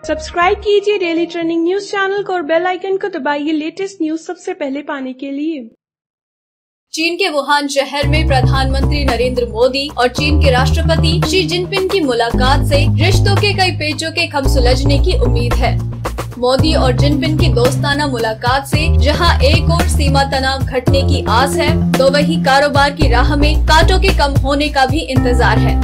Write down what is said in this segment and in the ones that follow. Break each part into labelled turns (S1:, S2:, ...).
S1: Subscribe कीजिए daily trending news channel को और बेल आइकन को दबाइए लेटेस्ट न्यूज सबसे पहले पाने के लिए।
S2: चीन के वुहान शहर में प्रधानमंत्री नरेंद्र मोदी और चीन के राष्ट्रपति शी जिनपिंग की मुलाकात से रिश्तों के कई पेचों के खम सुलझने की उम्मीद है। मोदी और जिनपिंग की दोस्ताना मुलाकात से जहां एक और सीमा तनाव घटने की आस है, तो वहीं कारोबार की राह में कांटों के कम होने का भी इंतजार है।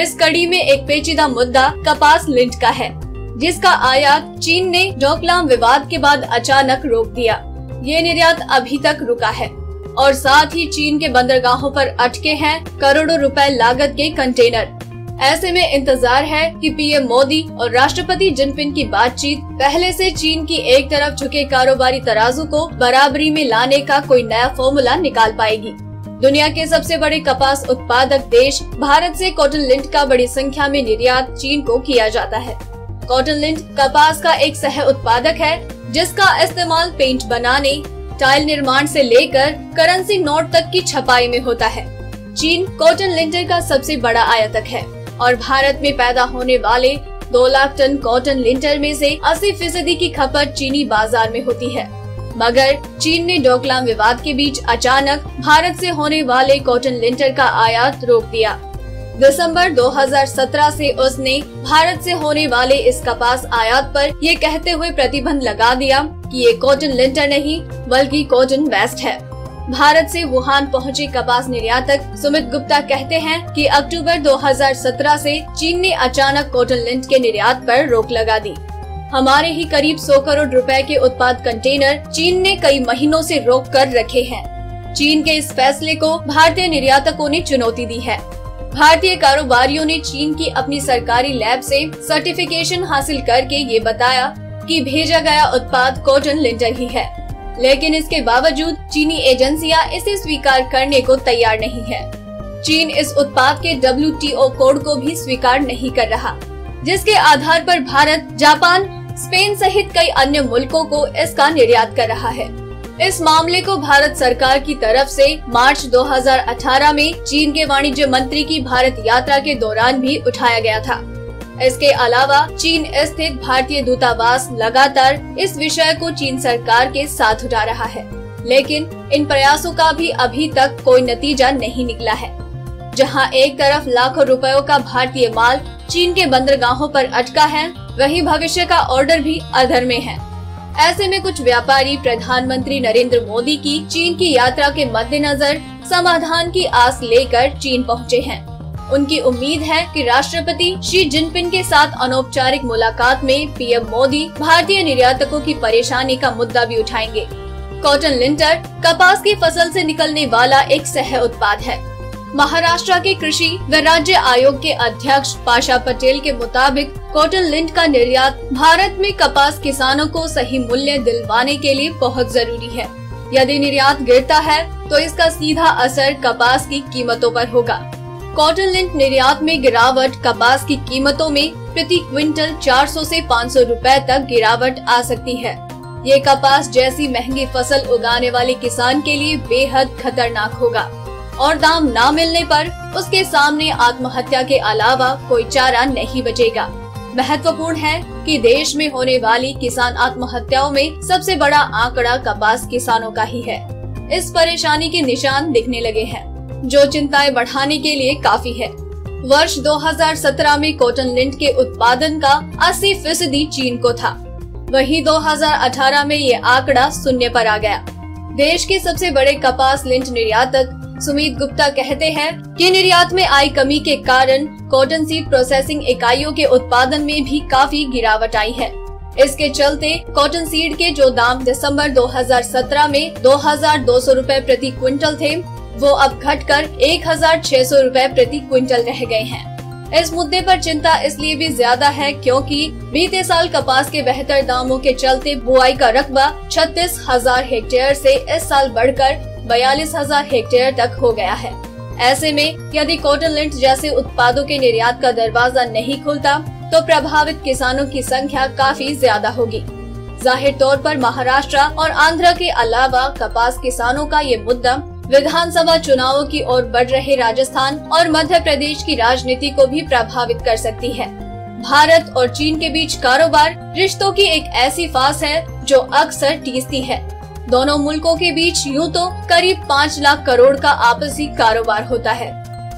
S2: इस कड़ी में एक पेचीदा मुद्दा कपास लिंट का है, जिसका आयात चीन ने डोकलाम विवाद के बाद अचानक रोक दिया। ये निर्यात अभी तक रुका है और साथ ही चीन के बंदरगाहों पर अटके हैं करोड़ों रुपए लागत के कंटेनर। ऐसे में इंतजार है कि पीएम मोदी और राष्ट्रपति जिनपिंग की बातचीत पहले से चीन की एक तरफ झुके कारोबारी तराजू को बराबरी में लाने का कोई नया फॉर्मूला निकाल पाएगी। दुनिया के सबसे बड़े कपास उत्पादक देश भारत से कॉटन लिंट का बड़ी संख्या में निर्यात चीन को किया जाता है। कॉटन लिंट कपास का एक सह उत्पादक है, जिसका इस्तेमाल पेंट बनाने, टाइल निर्माण से लेकर करेंसी नोट तक की छपाई में होता है। चीन कॉटन लिंटर का सबसे बड़ा आयातक है और भारत में पैदा होने वाले 2 लाख टन कॉटन लिंटर में से 80% की खपत चीनी बाजार में होती है। मगर चीन ने डोकलाम विवाद के बीच अचानक भारत से होने वाले कॉटन लिंटर का आयात रोक दिया। दिसंबर 2017 से उसने भारत से होने वाले इस कपास आयात पर ये कहते हुए प्रतिबंध लगा दिया कि ये कॉटन लिंटर नहीं बल्कि कॉटन वेस्ट है। भारत से वुहान पहुंचे कपास निर्यातक सुमित गुप्ता कहते हैं कि अक्टूबर 2017 से चीन ने अचानक कॉटन लिंट के निर्यात पर रोक लगा दी। हमारे ही करीब 100 करोड़ रुपए के उत्पाद कंटेनर चीन ने कई महीनों से रोक कर रखे हैं। चीन के इस फैसले को भारतीय निर्यातकों ने चुनौती दी है। भारतीय कारोबारियों ने चीन की अपनी सरकारी लैब से सर्टिफिकेशन हासिल करके ये बताया कि भेजा गया उत्पाद कॉटन लिंटर ही है, लेकिन इसके बावजूद चीनी एजेंसियां इसे स्वीकार करने को तैयार नहीं है। चीन इस उत्पाद के WTO कोड को भी स्वीकार नहीं कर रहा, जिसके आधार पर भारत, जापान, स्पेन सहित कई अन्य मुल्कों को इसका निर्यात कर रहा है। इस मामले को भारत सरकार की तरफ से मार्च 2018 में चीन के वाणिज्य मंत्री की भारत यात्रा के दौरान भी उठाया गया था। इसके अलावा चीन स्थित भारतीय दूतावास लगातार इस विषय को चीन सरकार के साथ उठा रहा है, लेकिन इन प्रयासों का भी अभी तक कोई नतीजा नहीं निकला है। जहां एक तरफ लाखों रुपयों का भारतीय माल चीन के बंदरगाहों पर अटका है, वहीं भविष्य का ऑर्डर भी अधर में है। ऐसे में कुछ व्यापारी प्रधानमंत्री नरेंद्र मोदी की चीन की यात्रा के मद्देनजर समाधान की आस लेकर चीन पहुंचे हैं। उनकी उम्मीद है कि राष्ट्रपति शी जिनपिंग के साथ अनौपचारिक मुलाकात में पीएम मोदी भारतीय निर्यातकों की परेशानी का मुद्दा भी उठाएंगे। कॉटन लिंटर कपास की फसल से निकलने वाला एक सह उत्पाद है। महाराष्ट्र के कृषि व राज्य आयोग के अध्यक्ष पाशा पटेल के मुताबिक कॉटन लिंट का निर्यात भारत में कपास किसानों को सही मूल्य दिलवाने के लिए बहुत जरूरी है। यदि निर्यात गिरता है तो इसका सीधा असर कपास की कीमतों पर होगा। कॉटन लिंट निर्यात में गिरावट कपास की कीमतों में प्रति क्विंटल 400 से 500 रुपए तक गिरावट आ सकती है। ये कपास जैसी महंगी फसल उगाने वाले किसान के लिए बेहद खतरनाक होगा और दाम न मिलने पर उसके सामने आत्महत्या के अलावा कोई चारा नहीं बचेगा। महत्वपूर्ण है कि देश में होने वाली किसान आत्महत्याओं में सबसे बड़ा आंकड़ा कपास किसानों का ही है। इस परेशानी के निशान दिखने लगे हैं, जो चिंताएं बढ़ाने के लिए काफी है। वर्ष 2017 में कॉटन लिंट के उत्पादन का 80% चीन को था, वहीं 2018 में ये आंकड़ा 0 पर आ गया। देश के सबसे बड़े कपास लिंट निर्यातक सुमित गुप्ता कहते हैं कि निर्यात में आई कमी के कारण कॉटन सीड प्रोसेसिंग इकाइयों के उत्पादन में भी काफी गिरावट आई है। इसके चलते कॉटन सीड के जो दाम दिसंबर 2017 में 2200 रुपए प्रति क्विंटल थे, वो अब घटकर 1600 रुपए प्रति क्विंटल रह गए हैं। इस मुद्दे पर चिंता इसलिए भी ज्यादा है क्योंकि बीते साल कपास के बेहतर दामों के चलते बुआई का रकबा 36,000 हेक्टेयर से इस साल बढ़कर 42,000 हेक्टेयर तक हो गया है। ऐसे में यदि कॉटन लिंट जैसे उत्पादों के निर्यात का दरवाजा नहीं खुलता तो प्रभावित किसानों की संख्या काफी ज्यादा होगी। जाहिर तौर पर महाराष्ट्र और आंध्र के अलावा कपास किसानों का ये मुद्दा विधानसभा चुनावों की ओर बढ़ रहे राजस्थान और मध्य प्रदेश की राजनीति को भी प्रभावित कर सकती है। भारत और चीन के बीच कारोबार रिश्तों की एक ऐसी फांस है जो अक्सर टीसती है। दोनों मुल्कों के बीच यूं तो करीब 5 लाख करोड़ का आपसी कारोबार होता है,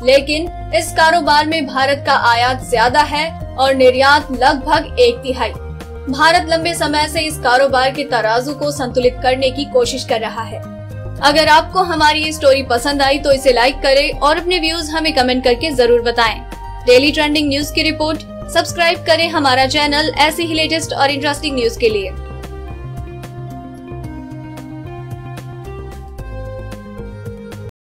S2: लेकिन इस कारोबार में भारत का आयात ज्यादा है और निर्यात लगभग 1/3। भारत लंबे समय से इस कारोबार के तराजू को संतुलित करने की कोशिश कर रहा है। अगर आपको हमारी ये स्टोरी पसंद आई तो इसे लाइक करें और अपने व्यूज हमें कमेंट करके जरूर बताएं। डेली ट्रेंडिंग न्यूज की रिपोर्ट सब्सक्राइब करें हमारा चैनल ऐसी ही लेटेस्ट और इंटरेस्टिंग न्यूज के लिए।